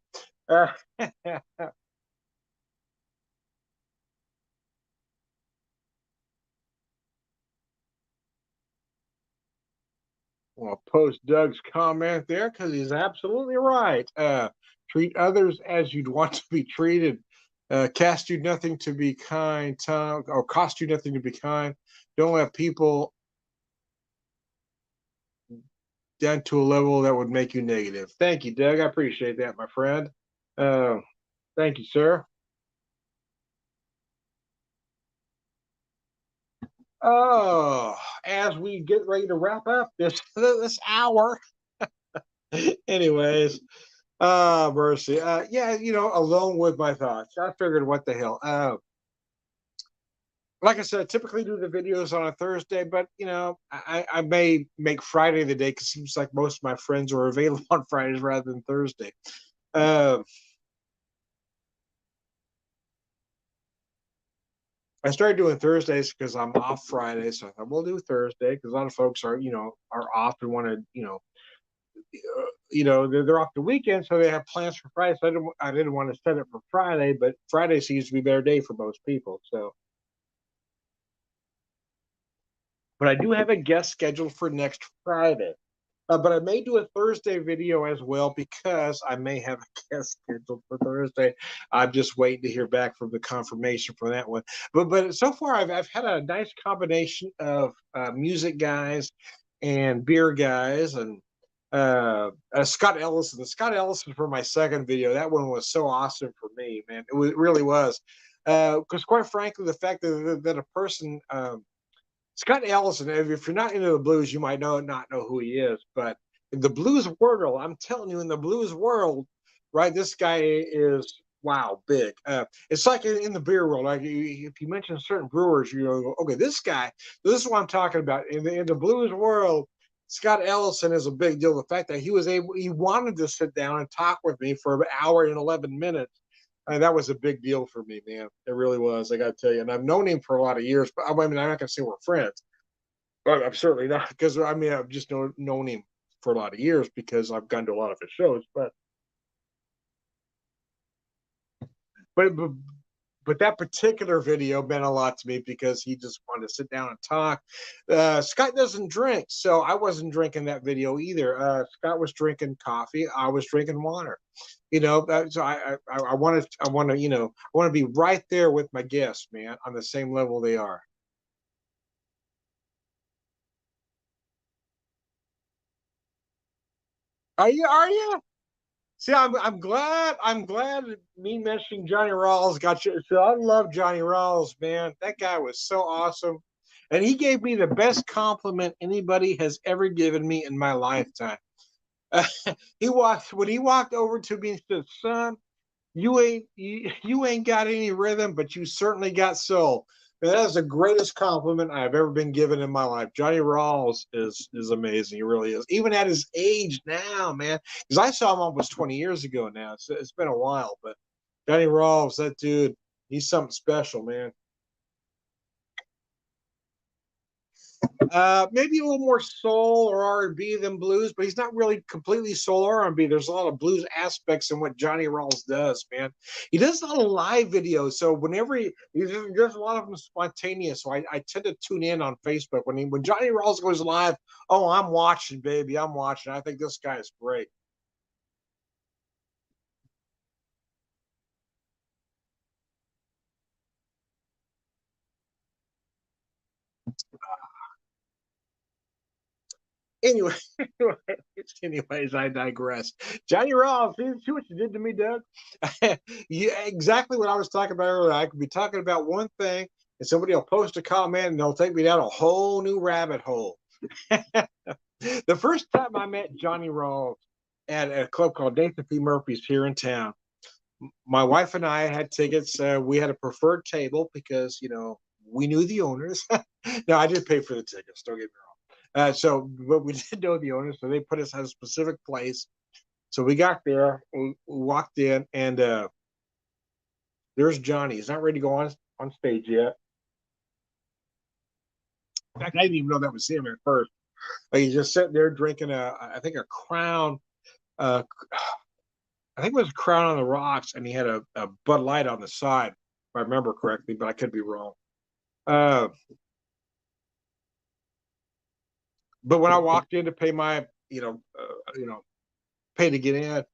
Well, post Doug's comment there because he's absolutely right. Treat others as you'd want to be treated. Cast you nothing to be kind, or cost you nothing to be kind. Don't let people down to a level that would make you negative. Thank you, Doug. I appreciate that, my friend. Uh, Thank you, sir. Oh, as we get ready to wrap up this hour. Anyways, mercy. Yeah, alone with my thoughts. I figured, what the hell. Like I said, I typically do the videos on a Thursday, but I may make Friday the day because it seems like most of my friends are available on Fridays rather than Thursday. Uh, I started doing Thursdays because I'm off Friday, so I thought we'll do Thursday because a lot of folks are off and want to they're off the weekend, so they have plans for Friday. So I didn't want to set it for Friday, but Friday seems to be a better day for most people. So, but I do have a guest scheduled for next Friday. But I may do a Thursday video as well because I may have a guest scheduled for Thursday. I'm just waiting to hear back from the confirmation for that one. But so far, I've had a nice combination of music guys and beer guys and Scott Ellison. The Scott Ellison for my second video. That one was so awesome for me, man. It really was. Because quite frankly, the fact that a person Scott Ellison, if you're not into the blues, you might not know who he is. But in the blues world, I'm telling you, in the blues world, right, this guy is, wow, big. It's like in the beer world. Like if you mention certain brewers, okay, this guy, this is what I'm talking about. In the blues world, Scott Ellison is a big deal. The fact that he wanted to sit down and talk with me for an hour and 11 minutes. That was a big deal for me, man. It really was. I got to tell you. And I've known him for a lot of years, but I'm not going to say we're friends. Well, I'm certainly not, because I mean I've just known him for a lot of years because I've gone to a lot of his shows. But but that particular video meant a lot to me because he just wanted to sit down and talk. Scott doesn't drink, so I wasn't drinking that video either. Scott was drinking coffee. I was drinking water. So I want to I want to be right there with my guests, man, on the same level they are. Are you? Are you? See, I'm glad me mentioning Johnny Rawls got you. So I love Johnny Rawls, man. That guy was so awesome, and he gave me the best compliment anybody has ever given me in my lifetime. He walked over to me and said, "Son, you ain't got any rhythm, but you certainly got soul." And that is the greatest compliment I've ever been given in my life. Johnny Rawls is amazing. He really is. Even at his age now, man. Because I saw him almost 20 years ago now. It's been a while, but Johnny Rawls, that dude, he's something special, man. Maybe a little more soul or R&B than blues, but he's not really completely soul or R&B. There's a lot of blues aspects in what Johnny Rawls does, man. He does a lot of live videos, so whenever he does a lot of them spontaneous. So I tend to tune in on Facebook when Johnny Rawls goes live. Oh, I'm watching, baby, I'm watching. I think this guy is great. Anyway, anyways, I digress. Johnny Rawls, see what you did to me, Doug? Yeah, exactly what I was talking about earlier. I could be talking about one thing, and somebody will post a comment, and they'll take me down a whole new rabbit hole. The first time I met Johnny Rawls at a club called Nathan P. Murphy's here in town, my wife and I had tickets. We had a preferred table because we knew the owners. No, I did pay for the tickets. Don't get me wrong. But we did know the owners, so they put us at a specific place. So we got there, we walked in, and there's Johnny. He's not ready to go on stage yet. In fact, I didn't even know that was him at first. Like, he's just sitting there drinking I think a Crown. Uh, I think it was a Crown on the rocks, and he had a Bud Light on the side, if I remember correctly, but I could be wrong. Uh, but when I walked in to pay my, pay to get in,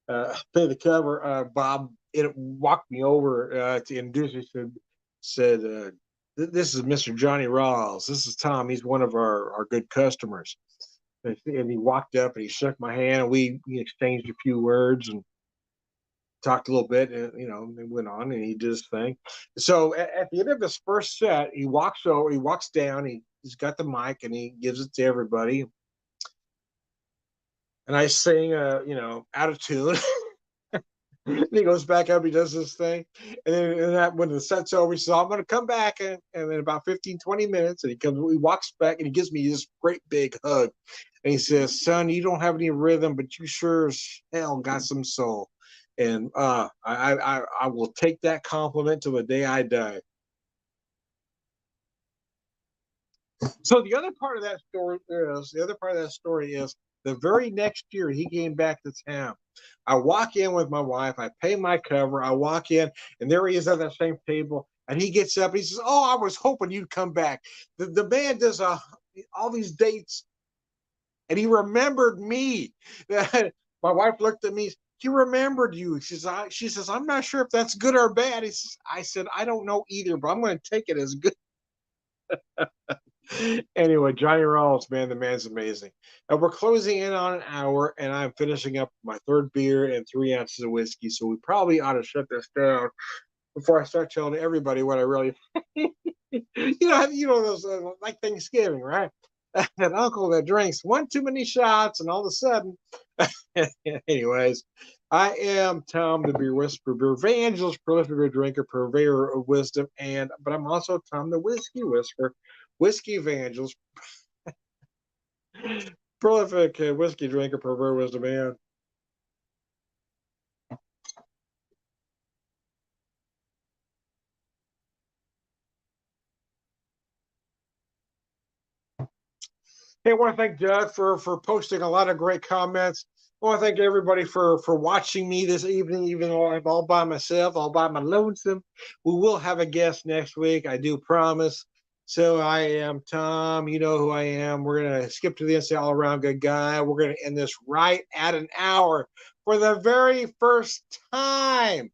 pay the cover, Bob it walked me over to introduce me. Said, "This is Mr. Johnny Rawls. This is Tom. He's one of our good customers." And he walked up and he shook my hand, and we exchanged a few words and talked a little bit, and and went on, and he did his thing. So at the end of his first set, he walks over, he walks down, he's got the mic, and he gives it to everybody. And I sing, out of tune. And he goes back up, he does this thing. And then when the set's over, he says, "I'm going to come back." And then about 15, 20 minutes, and he walks back, and he gives me this great big hug. And he says, "Son, you don't have any rhythm, but you sure as hell got some soul." And I will take that compliment till the day I die. So the other part of that story is the very next year he came back to town. I walk in with my wife, I pay my cover, I walk in, and there he is at that same table. And he gets up, he says, "Oh, I was hoping you'd come back." The man does all these dates, and he remembered me. My wife looked at me. He remembered you. She says, "I'm not sure if that's good or bad." I said, "I don't know either, but I'm going to take it as good." Anyway, Johnny Rawls, man, the man's amazing. We're closing in on an hour, and I'm finishing up my third beer and 3 ounces of whiskey. So we probably ought to shut this down before I start telling everybody what I really, those like Thanksgiving, right? That uncle that drinks one too many shots, and all of a sudden, anyways, I am Tom the Beer Whisperer, beer evangelist, prolific beer drinker, purveyor of wisdom, but I'm also Tom the Whiskey Whisperer, whiskey evangelist, prolific whiskey drinker, purveyor of wisdom, and Hey, I want to thank Doug for posting a lot of great comments. I want to thank everybody for watching me this evening, even though I'm all by myself, all by my lonesome. We will have a guest next week, I do promise. So I am Tom. You know who I am. We're gonna skip to the end, say all around good guy. We're gonna end this right at an hour for the very first time.